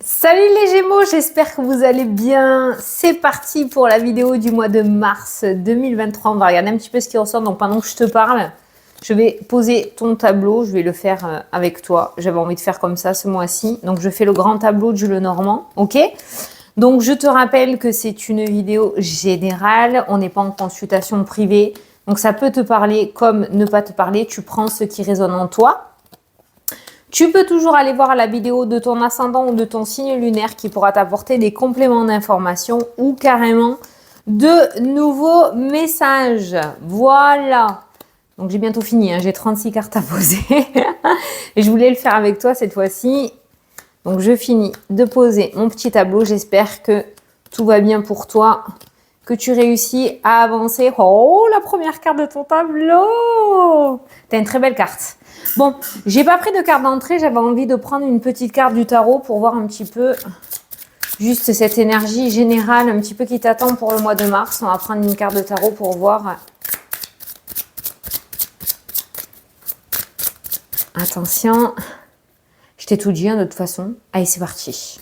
Salut les Gémeaux, j'espère que vous allez bien. C'est parti pour la vidéo du mois de mars 2023. On va regarder un petit peu ce qui ressort. Donc pendant que je te parle, je vais poser ton tableau. Je vais le faire avec toi. J'avais envie de faire comme ça ce mois-ci. Donc je fais le grand tableau du Lenormand. Ok ? Donc je te rappelle que c'est une vidéo générale. On n'est pas en consultation privée. Donc ça peut te parler comme ne pas te parler. Tu prends ce qui résonne en toi. Tu peux toujours aller voir la vidéo de ton ascendant ou de ton signe lunaire qui pourra t'apporter des compléments d'information ou carrément de nouveaux messages. Voilà. Donc j'ai bientôt fini, hein. J'ai 36 cartes à poser. Et je voulais le faire avec toi cette fois-ci. Donc je finis de poser mon petit tableau. J'espère que tout va bien pour toi, que tu réussis à avancer. Oh, la première carte de ton tableau. T'as une très belle carte. Bon, j'ai pas pris de carte d'entrée, j'avais envie de prendre une petite carte du tarot pour voir un petit peu juste cette énergie générale un petit peu qui t'attend pour le mois de mars. On va prendre une carte de tarot pour voir. Attention, je t'ai tout dit hein, de toute façon. Allez, c'est parti.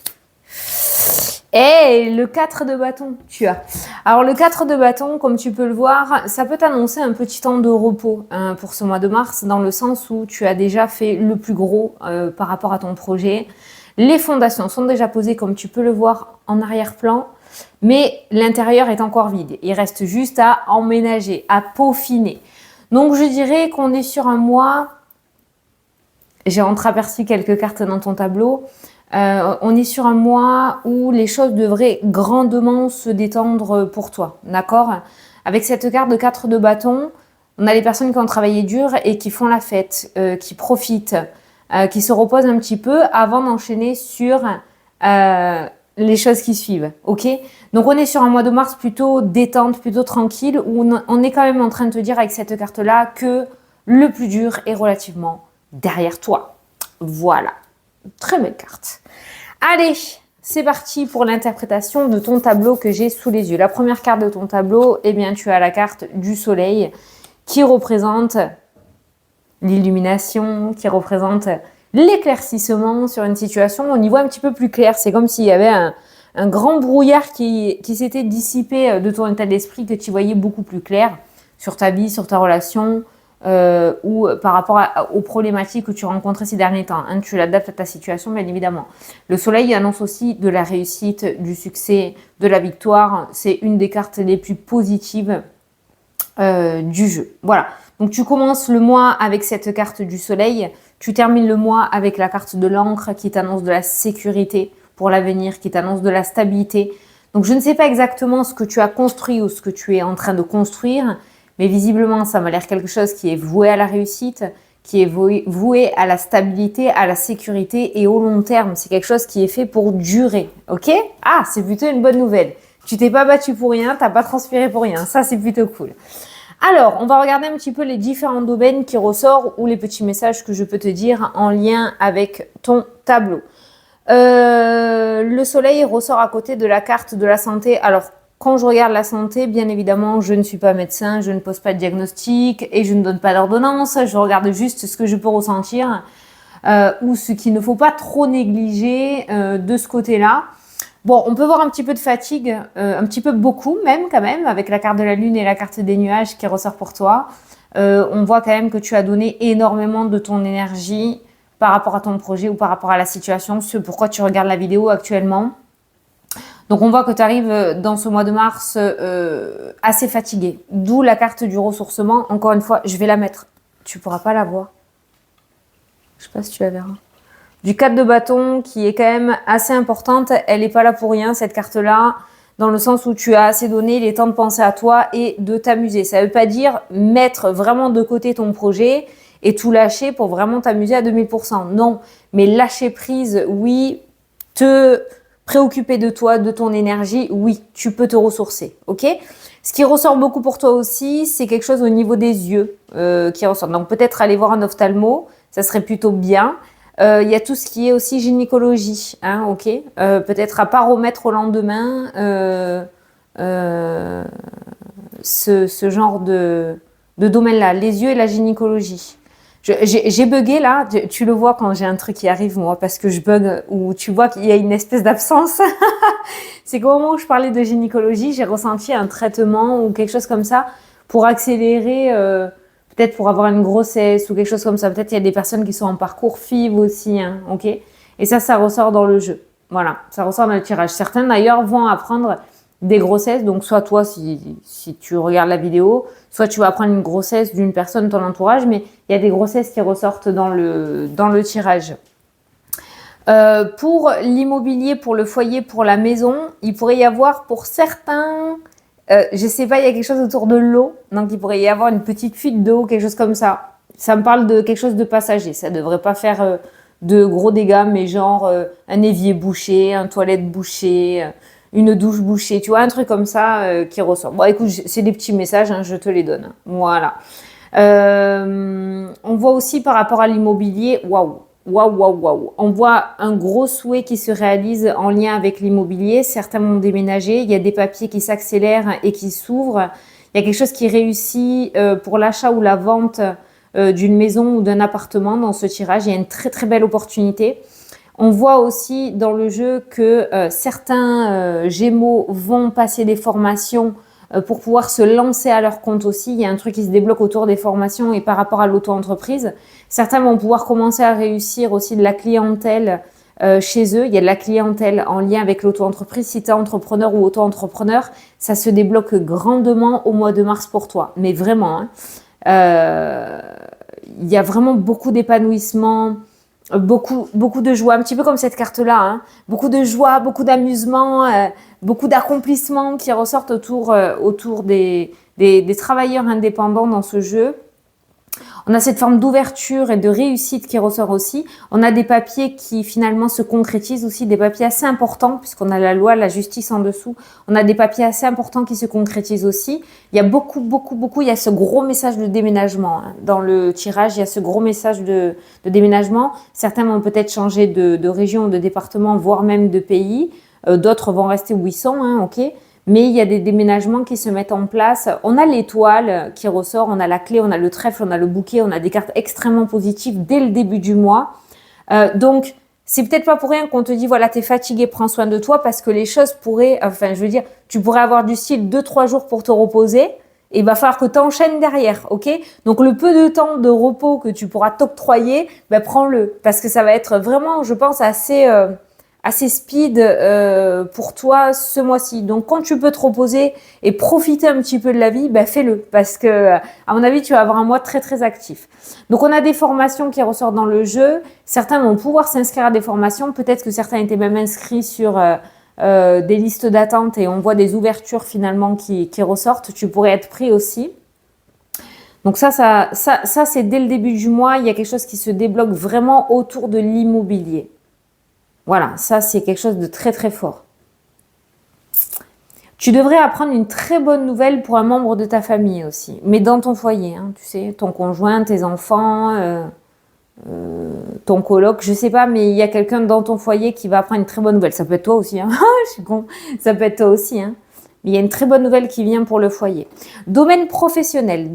Et le 4 de bâton, tu as. Alors le 4 de bâton, comme tu peux le voir, ça peut t'annoncer un petit temps de repos pour ce mois de mars, dans le sens où tu as déjà fait le plus gros par rapport à ton projet. Les fondations sont déjà posées, comme tu peux le voir en arrière-plan, mais l'intérieur est encore vide. Il reste juste à emménager, à peaufiner. Donc je dirais qu'on est sur un mois, j'ai entreaperçu quelques cartes dans ton tableau, on est sur un mois où les choses devraient grandement se détendre pour toi, d'accord? Avec cette carte de 4 de bâton, on a les personnes qui ont travaillé dur et qui font la fête, qui profitent, qui se reposent un petit peu avant d'enchaîner sur les choses qui suivent, ok? Donc on est sur un mois de mars plutôt détente, plutôt tranquille, où on est quand même en train de te dire avec cette carte-là que le plus dur est relativement derrière toi. Voilà. Très belle carte. Allez, c'est parti pour l'interprétation de ton tableau que j'ai sous les yeux. La première carte de ton tableau, eh bien, tu as la carte du soleil qui représente l'illumination, qui représente l'éclaircissement sur une situation. On y voit un petit peu plus clair. C'est comme s'il y avait un grand brouillard qui s'était dissipé de ton état d'esprit, que tu voyais beaucoup plus clair sur ta vie, sur ta relation, ou par rapport aux problématiques que tu rencontrais ces derniers temps. Hein, tu l'adaptes à ta situation, bien évidemment. Le soleil annonce aussi de la réussite, du succès, de la victoire. C'est une des cartes les plus positives du jeu. Voilà. Donc tu commences le mois avec cette carte du soleil. Tu termines le mois avec la carte de l'encre qui t'annonce de la sécurité pour l'avenir, qui t'annonce de la stabilité. Donc je ne sais pas exactement ce que tu as construit ou ce que tu es en train de construire, mais visiblement, ça m'a l'air quelque chose qui est voué à la réussite, qui est voué à la stabilité, à la sécurité et au long terme. C'est quelque chose qui est fait pour durer, ok? Ah, c'est plutôt une bonne nouvelle. Tu t'es pas battu pour rien, t'as pas transpiré pour rien. Ça, c'est plutôt cool. Alors, on va regarder un petit peu les différents domaines qui ressortent ou les petits messages que je peux te dire en lien avec ton tableau. Le soleil ressort à côté de la carte de la santé. Alors, quand je regarde la santé, bien évidemment, je ne suis pas médecin, je ne pose pas de diagnostic et je ne donne pas d'ordonnance. Je regarde juste ce que je peux ressentir ou ce qu'il ne faut pas trop négliger de ce côté-là. Bon, on peut voir un petit peu de fatigue, un petit peu beaucoup même quand même, avec la carte de la lune et la carte des nuages qui ressort pour toi. On voit quand même que tu as donné énormément de ton énergie par rapport à ton projet ou par rapport à la situation, ce pourquoi tu regardes la vidéo actuellement. Donc on voit que tu arrives dans ce mois de mars assez fatigué. D'où la carte du ressourcement. Encore une fois, je vais la mettre. Tu ne pourras pas la voir. Je ne sais pas si tu la verras. Du 4 de bâton qui est quand même assez importante. Elle n'est pas là pour rien, cette carte-là. Dans le sens où tu as assez donné, il est temps de penser à toi et de t'amuser. Ça ne veut pas dire mettre vraiment de côté ton projet et tout lâcher pour vraiment t'amuser à 2000%. Non, mais lâcher prise, oui. Te préoccuper de toi, de ton énergie, oui, tu peux te ressourcer, ok? Ce qui ressort beaucoup pour toi aussi, c'est quelque chose au niveau des yeux qui ressort. Donc peut-être aller voir un ophtalmo, ça serait plutôt bien. Il y a tout ce qui est aussi gynécologie, hein, ok? Peut-être à pas remettre au lendemain ce genre de domaine-là, les yeux et la gynécologie. J'ai bugué là, tu le vois quand j'ai un truc qui arrive moi parce que je bug ou tu vois qu'il y a une espèce d'absence. C'est qu'au moment où je parlais de gynécologie, j'ai ressenti un traitement ou quelque chose comme ça pour accélérer, peut-être pour avoir une grossesse ou quelque chose comme ça. Peut-être il y a des personnes qui sont en parcours FIV aussi, hein, ok? Et ça ressort dans le jeu. Voilà, ça ressort dans le tirage. Certains d'ailleurs vont apprendre des grossesses, donc soit toi si tu regardes la vidéo, soit tu vas apprendre une grossesse d'une personne de ton entourage, mais il y a des grossesses qui ressortent dans le tirage. Pour l'immobilier, pour le foyer, pour la maison, il pourrait y avoir pour certains, je sais pas, il y a quelque chose autour de l'eau, donc il pourrait y avoir une petite fuite d'eau, quelque chose comme ça. Ça me parle de quelque chose de passager, ça devrait pas faire de gros dégâts, mais genre un évier bouché, un toilette bouché, une douche bouchée, tu vois, un truc comme ça qui ressort. Bon, écoute, c'est des petits messages, hein, je te les donne. Voilà. On voit aussi par rapport à l'immobilier, waouh, waouh, waouh, waouh. On voit un gros souhait qui se réalise en lien avec l'immobilier. Certains vont déménager. Il y a des papiers qui s'accélèrent et qui s'ouvrent. Il y a quelque chose qui réussit pour l'achat ou la vente d'une maison ou d'un appartement dans ce tirage. Il y a une très très belle opportunité. On voit aussi dans le jeu que certains Gémeaux vont passer des formations pour pouvoir se lancer à leur compte aussi. Il y a un truc qui se débloque autour des formations et par rapport à l'auto-entreprise. Certains vont pouvoir commencer à réussir aussi de la clientèle chez eux. Il y a de la clientèle en lien avec l'auto-entreprise. Si tu es entrepreneur ou auto-entrepreneur, ça se débloque grandement au mois de mars pour toi. Mais vraiment, hein. Il y a vraiment beaucoup d'épanouissement, beaucoup de joie, un petit peu comme cette carte-là, hein. Beaucoup de joie, beaucoup d'amusement, beaucoup d'accomplissements qui ressortent autour des travailleurs indépendants dans ce jeu. On a cette forme d'ouverture et de réussite qui ressort aussi. On a des papiers qui finalement se concrétisent aussi, des papiers assez importants, puisqu'on a la loi, la justice en dessous. On a des papiers assez importants qui se concrétisent aussi. Il y a beaucoup, il y a ce gros message de déménagement, hein. Dans le tirage, il y a ce gros message de déménagement. Certains vont peut-être changer de région, de département, voire même de pays. D'autres vont rester où ils sont, hein, ok. Mais il y a des déménagements qui se mettent en place. On a l'étoile qui ressort, on a la clé, on a le trèfle, on a le bouquet, on a des cartes extrêmement positives dès le début du mois. Donc, c'est peut-être pas pour rien qu'on te dit, voilà, t'es fatigué, prends soin de toi, parce que les choses pourraient, enfin, je veux dire, tu pourrais avoir du style 2-3 jours pour te reposer, et il va falloir que tu enchaînes derrière, ok? Donc, le peu de temps de repos que tu pourras t'octroyer, ben, prends-le, parce que ça va être vraiment, je pense, assez speed pour toi ce mois-ci. Donc, quand tu peux te reposer et profiter un petit peu de la vie, ben fais-le. Parce que, à mon avis, tu vas avoir un mois très, très actif. Donc, on a des formations qui ressortent dans le jeu. Certains vont pouvoir s'inscrire à des formations. Peut-être que certains étaient même inscrits sur des listes d'attente et on voit des ouvertures finalement qui ressortent. Tu pourrais être pris aussi. Donc ça c'est dès le début du mois. Il y a quelque chose qui se débloque vraiment autour de l'immobilier. Voilà, ça c'est quelque chose de très très fort. Tu devrais apprendre une très bonne nouvelle pour un membre de ta famille aussi, mais dans ton foyer, hein, tu sais, ton conjoint, tes enfants, ton coloc, je sais pas, mais il y a quelqu'un dans ton foyer qui va apprendre une très bonne nouvelle. Ça peut être toi aussi, hein. Je suis con. Ça peut être toi aussi, hein. Mais il y a une très bonne nouvelle qui vient pour le foyer. Domaine professionnel,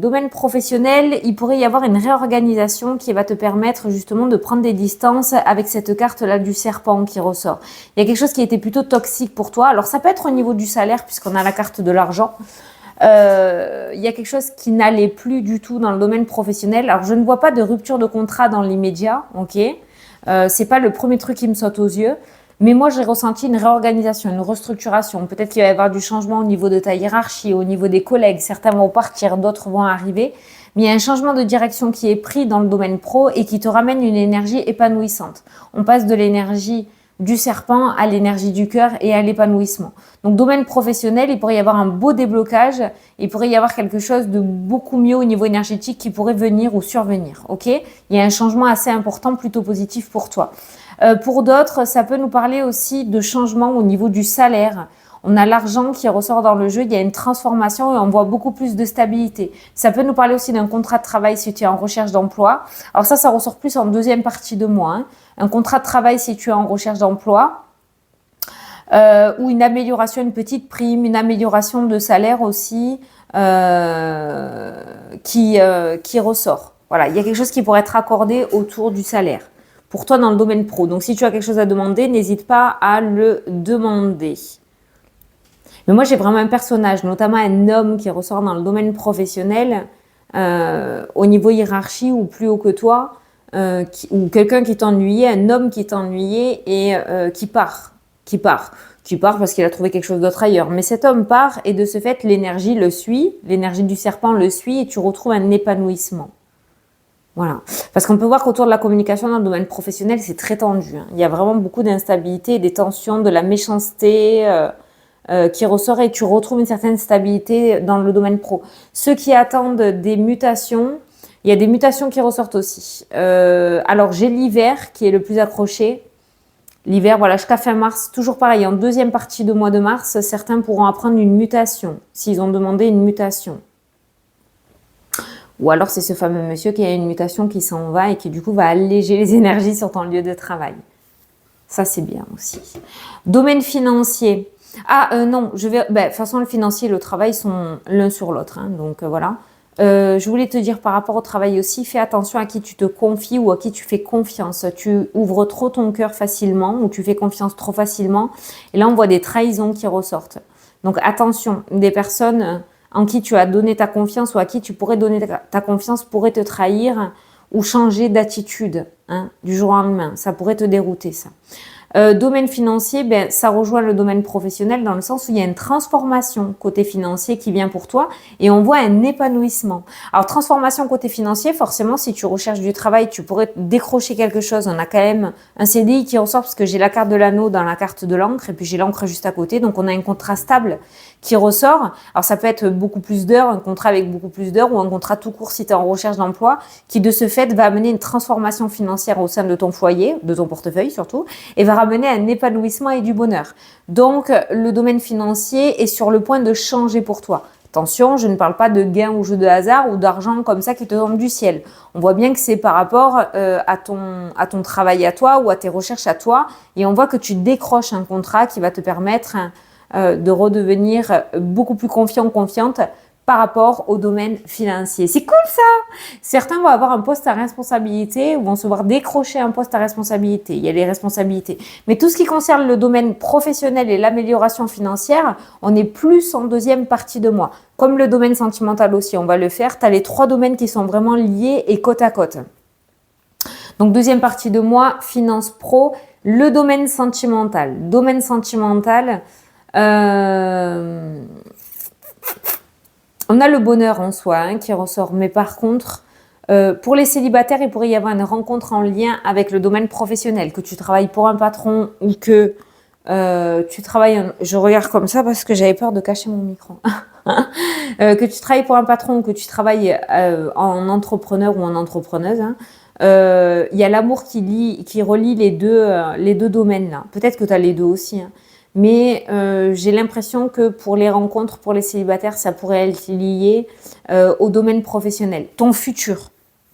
il pourrait y avoir une réorganisation qui va te permettre justement de prendre des distances avec cette carte-là du serpent qui ressort. Il y a quelque chose qui était plutôt toxique pour toi. Alors ça peut être au niveau du salaire puisqu'on a la carte de l'argent. Il y a quelque chose qui n'allait plus du tout dans le domaine professionnel. Alors je ne vois pas de rupture de contrat dans l'immédiat, ok. C'est pas le premier truc qui me saute aux yeux. Mais moi, j'ai ressenti une réorganisation, une restructuration. Peut-être qu'il va y avoir du changement au niveau de ta hiérarchie, au niveau des collègues. Certains vont partir, d'autres vont arriver. Mais il y a un changement de direction qui est pris dans le domaine pro et qui te ramène une énergie épanouissante. On passe de l'énergie du serpent à l'énergie du cœur et à l'épanouissement. Donc, domaine professionnel, il pourrait y avoir un beau déblocage. Il pourrait y avoir quelque chose de beaucoup mieux au niveau énergétique qui pourrait venir ou survenir. Ok ? Il y a un changement assez important, plutôt positif pour toi. Pour d'autres, ça peut nous parler aussi de changement au niveau du salaire. On a l'argent qui ressort dans le jeu, il y a une transformation et on voit beaucoup plus de stabilité. Ça peut nous parler aussi d'un contrat de travail si tu es en recherche d'emploi. Alors ça ressort plus en deuxième partie de mois, hein. Un contrat de travail si tu es en recherche d'emploi. Ou une amélioration, une petite prime, une amélioration de salaire aussi qui ressort. Voilà, il y a quelque chose qui pourrait être accordé autour du salaire. Pour toi, dans le domaine pro. Donc, si tu as quelque chose à demander, n'hésite pas à le demander. Mais moi, j'ai vraiment un personnage, notamment un homme qui ressort dans le domaine professionnel, au niveau hiérarchie ou plus haut que toi, ou quelqu'un qui t'ennuyait, un homme qui t'ennuyait et qui part. Qui part parce qu'il a trouvé quelque chose d'autre ailleurs. Mais cet homme part et de ce fait, l'énergie le suit, l'énergie du serpent le suit et tu retrouves un épanouissement. Voilà. Parce qu'on peut voir qu'autour de la communication dans le domaine professionnel, c'est très tendu. Hein. Il y a vraiment beaucoup d'instabilité, des tensions, de la méchanceté qui ressort et tu retrouves une certaine stabilité dans le domaine pro. Ceux qui attendent des mutations, il y a des mutations qui ressortent aussi. Alors, j'ai l'hiver qui est le plus accroché. L'hiver, voilà, jusqu'à fin mars, toujours pareil. En deuxième partie du mois de mars, certains pourront apprendre une mutation, s'ils ont demandé une mutation. Ou alors c'est ce fameux monsieur qui a une mutation qui s'en va et qui du coup va alléger les énergies sur ton lieu de travail. Ça c'est bien aussi. Domaine financier. Non, de toute façon le financier et le travail sont l'un sur l'autre. Hein, donc voilà. Je voulais te dire par rapport au travail aussi, fais attention à qui tu te confies ou à qui tu fais confiance. Tu ouvres trop ton cœur facilement ou tu fais confiance trop facilement. Et là on voit des trahisons qui ressortent. Donc attention, des personnes en qui tu as donné ta confiance ou à qui tu pourrais donner ta confiance pourrait te trahir ou changer d'attitude du jour au lendemain. Ça pourrait te dérouter, ça. Domaine financier, ça rejoint le domaine professionnel dans le sens où il y a une transformation côté financier qui vient pour toi et on voit un épanouissement. Alors, transformation côté financier, forcément, si tu recherches du travail, tu pourrais décrocher quelque chose. On a quand même un CDI qui ressort parce que j'ai la carte de l'anneau dans la carte de l'encre et puis j'ai l'encre juste à côté. Donc, on a un contrat stable qui ressort. Alors, ça peut être beaucoup plus d'heures, un contrat avec beaucoup plus d'heures ou un contrat tout court si tu es en recherche d'emploi qui, de ce fait, va amener une transformation financière au sein de ton foyer, de ton portefeuille surtout, et va ramener un épanouissement et du bonheur. Donc, le domaine financier est sur le point de changer pour toi. Attention, je ne parle pas de gains ou jeu de hasard ou d'argent comme ça qui te tombe du ciel. On voit bien que c'est par rapport à ton travail à toi ou à tes recherches à toi et on voit que tu décroches un contrat qui va te permettre de redevenir beaucoup plus confiant, confiante par rapport au domaine financier. C'est cool ça! Certains vont avoir un poste à responsabilité ou vont se voir décrocher un poste à responsabilité. Il y a les responsabilités. Mais tout ce qui concerne le domaine professionnel et l'amélioration financière, on est plus en deuxième partie de mois. Comme le domaine sentimental aussi, on va le faire. Tu as les 3 domaines qui sont vraiment liés et côte à côte. Donc, deuxième partie de mois, finance pro, le domaine sentimental. Domaine sentimental, on a le bonheur en soi qui ressort, mais par contre, pour les célibataires, il pourrait y avoir une rencontre en lien avec le domaine professionnel, que tu travailles pour un patron ou que tu travailles... Je regarde comme ça parce que j'avais peur de cacher mon micro. Que tu travailles pour un patron ou que tu travailles en entrepreneur ou en entrepreneuse. Il y a l'amour qui relie les deux domaines là. Peut-être que tu as les deux aussi. Mais j'ai l'impression que pour les rencontres, pour les célibataires, ça pourrait être lié au domaine professionnel. Ton futur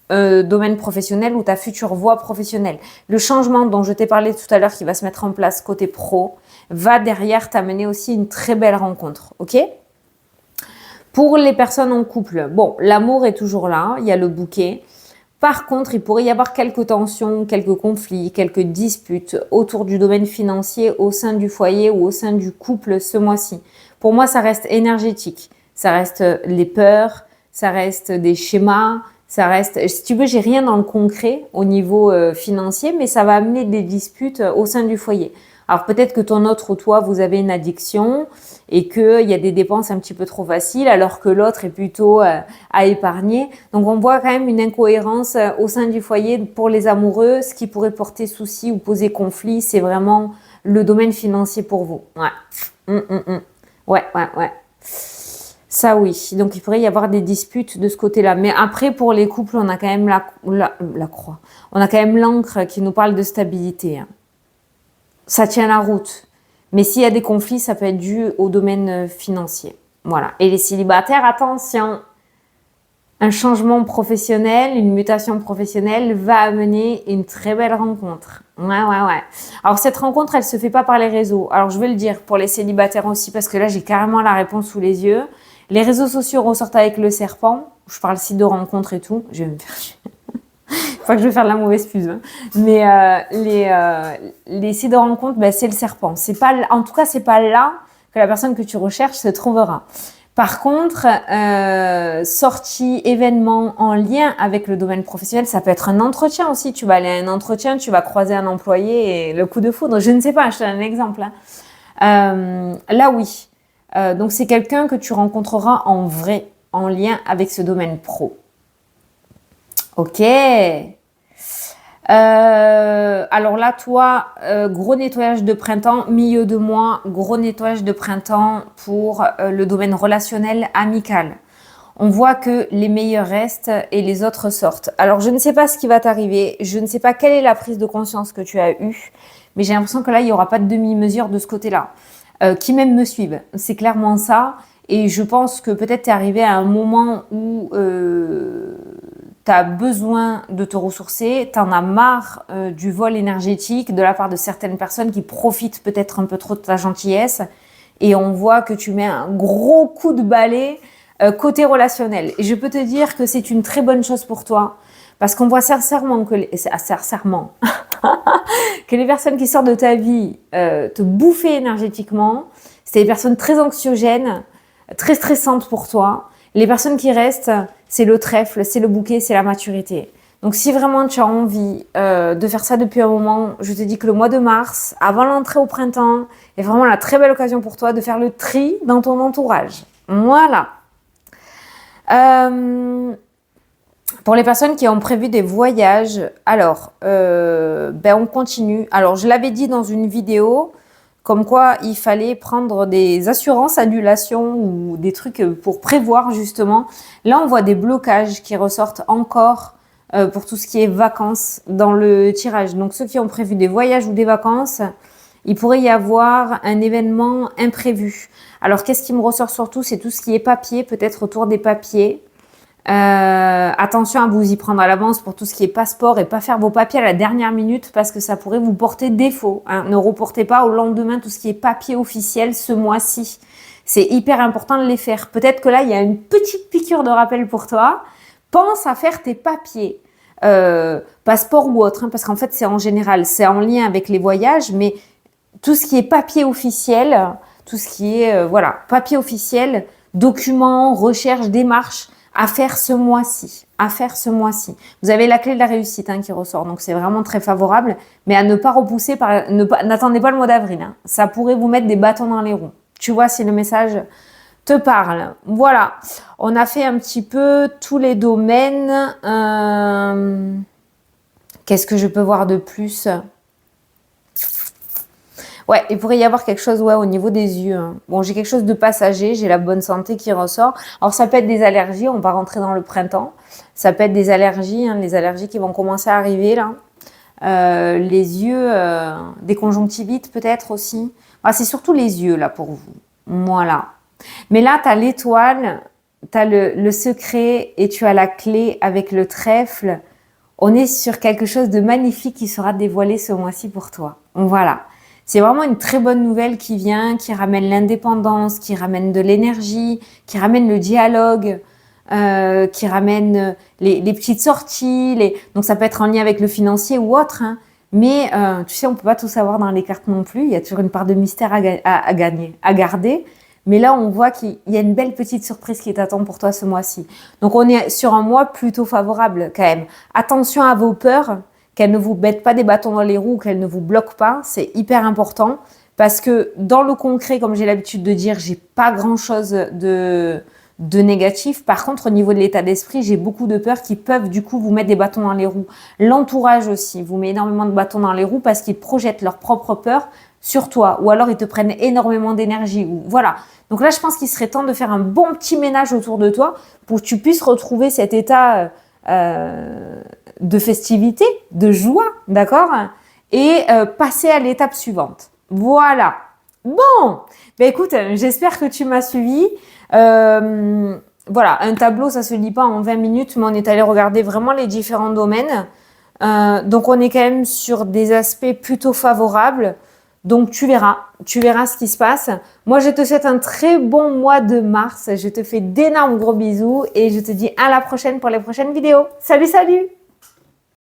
domaine professionnel ou ta future voie professionnelle. Le changement dont je t'ai parlé tout à l'heure qui va se mettre en place côté pro va derrière t'amener aussi une très belle rencontre. Ok ? Pour les personnes en couple, bon, l'amour est toujours là, il y a le bouquet. Par contre, il pourrait y avoir quelques tensions, quelques conflits, quelques disputes autour du domaine financier au sein du foyer ou au sein du couple ce mois-ci. Pour moi, ça reste énergétique. Ça reste les peurs, ça reste des schémas, ça reste... Si tu veux, j'ai rien dans le concret au niveau financier, mais ça va amener des disputes au sein du foyer. Alors peut-être que ton autre ou toi, vous avez une addiction et qu'il y a des dépenses un petit peu trop faciles alors que l'autre est plutôt à épargner. Donc on voit quand même une incohérence au sein du foyer pour les amoureux. Ce qui pourrait porter souci ou poser conflit, c'est vraiment le domaine financier pour vous. Ouais. Ouais. Ça oui, donc il pourrait y avoir des disputes de ce côté-là. Mais après, pour les couples, on a quand même la croix. On a quand même l'encre qui nous parle de stabilité. Ça tient la route. Mais s'il y a des conflits, ça peut être dû au domaine financier. Voilà. Et les célibataires, attention, un changement professionnel, une mutation professionnelle va amener une très belle rencontre. Ouais. Alors cette rencontre, elle se fait pas par les réseaux. Alors je vais le dire pour les célibataires aussi, parce que là, j'ai carrément la réponse sous les yeux. Les réseaux sociaux ressortent avec le serpent. je parle site de rencontre et tout, je vais me faire... Pas que je vais faire de la mauvaise pub, hein. Mais les sites de rencontre, ben, c'est le serpent. C'est pas, en tout cas, c'est pas là que la personne que tu recherches se trouvera. Par contre, sortie, événement en lien avec le domaine professionnel, ça peut être un entretien aussi. Tu vas aller à un entretien, tu vas croiser un employé et le coup de foudre. Je ne sais pas, je te donne un exemple. Hein. Là, oui. Donc, c'est quelqu'un que tu rencontreras en vrai, en lien avec ce domaine pro. Ok. Alors là, toi, gros nettoyage de printemps, milieu de mois, gros nettoyage de printemps pour le domaine relationnel, amical. On voit que les meilleurs restent et les autres sortent. Alors, je ne sais pas ce qui va t'arriver, je ne sais pas quelle est la prise de conscience que tu as eue, mais j'ai l'impression que là, il n'y aura pas de demi-mesure de ce côté-là. Qui même me suivent, c'est clairement ça. Et je pense que peut-être tu es arrivé à un moment où tu as besoin de te ressourcer, tu en as marre du vol énergétique de la part de certaines personnes qui profitent peut-être un peu trop de ta gentillesse. Et on voit que tu mets un gros coup de balai côté relationnel. Et je peux te dire que c'est une très bonne chose pour toi. Parce qu'on voit sincèrement que que les personnes qui sortent de ta vie te bouffent énergétiquement. C'est des personnes très anxiogènes, très stressantes pour toi. Les personnes qui restent, c'est le trèfle, c'est le bouquet, c'est la maturité. Donc si vraiment tu as envie de faire ça depuis un moment, je te dis que le mois de mars, avant l'entrée au printemps, est vraiment la très belle occasion pour toi de faire le tri dans ton entourage. Voilà. Pour les personnes qui ont prévu des voyages, alors, on continue. Alors, je l'avais dit dans une vidéo, comme quoi il fallait prendre des assurances annulation ou des trucs pour prévoir justement. Là, on voit des blocages qui ressortent encore pour tout ce qui est vacances dans le tirage. Donc, ceux qui ont prévu des voyages ou des vacances, il pourrait y avoir un événement imprévu. Alors, qu'est-ce qui me ressort surtout? C'est tout ce qui est papier, peut-être autour des papiers. Attention à vous y prendre à l'avance pour tout ce qui est passeport et pas faire vos papiers à la dernière minute parce que ça pourrait vous porter défaut. Hein. Ne reportez pas au lendemain tout ce qui est papier officiel ce mois-ci. C'est hyper important de les faire. Peut-être que là, il y a une petite piqûre de rappel pour toi. Pense à faire tes papiers, passeport ou autre, hein, parce qu'en fait, c'est en général, c'est en lien avec les voyages, mais tout ce qui est papier officiel, tout ce qui est, papier officiel, documents, recherche, démarches, à faire ce mois-ci, Vous avez la clé de la réussite qui ressort, donc c'est vraiment très favorable, mais à ne pas repousser, n'attendez pas le mois d'avril, hein. Ça pourrait vous mettre des bâtons dans les roues. Tu vois si le message te parle. Voilà, on a fait un petit peu tous les domaines. Qu'est-ce que je peux voir de plus ? Ouais, il pourrait y avoir quelque chose au niveau des yeux. Hein. Bon, j'ai quelque chose de passager, j'ai la bonne santé qui ressort. Alors, ça peut être des allergies, on va rentrer dans le printemps. Ça peut être des allergies, les allergies qui vont commencer à arriver là. Les yeux, des conjonctivites peut-être aussi. Ah, c'est surtout les yeux là pour vous. Voilà. Mais là, tu as l'étoile, tu as le secret et tu as la clé avec le trèfle. On est sur quelque chose de magnifique qui sera dévoilé ce mois-ci pour toi. Voilà. C'est vraiment une très bonne nouvelle qui vient, qui ramène l'indépendance, qui ramène de l'énergie, qui ramène le dialogue, qui ramène les petites sorties. Donc ça peut être en lien avec le financier ou autre. Hein. Mais tu sais, on peut pas tout savoir dans les cartes non plus. Il y a toujours une part de mystère à garder. Mais là, on voit qu'il y a une belle petite surprise qui t'attend pour toi ce mois-ci. Donc on est sur un mois plutôt favorable quand même. Attention à vos peurs. Qu'elles ne vous mettent pas des bâtons dans les roues, qu'elles ne vous bloquent pas, c'est hyper important parce que dans le concret, comme j'ai l'habitude de dire, j'ai pas grand-chose de négatif. Par contre, au niveau de l'état d'esprit, j'ai beaucoup de peurs qui peuvent du coup vous mettre des bâtons dans les roues. L'entourage aussi vous met énormément de bâtons dans les roues parce qu'ils projettent leurs propres peurs sur toi ou alors ils te prennent énormément d'énergie. Voilà. Donc là, je pense qu'il serait temps de faire un bon petit ménage autour de toi pour que tu puisses retrouver cet état de festivité, de joie, d'accord ? Et passer à l'étape suivante. Voilà. Bon, écoute, j'espère que tu m'as suivi. Voilà, un tableau, ça se lit pas en 20 minutes, mais on est allé regarder vraiment les différents domaines. Donc, on est quand même sur des aspects plutôt favorables. Donc, tu verras ce qui se passe. Moi, je te souhaite un très bon mois de mars. Je te fais d'énormes gros bisous et je te dis à la prochaine pour les prochaines vidéos. Salut, salut!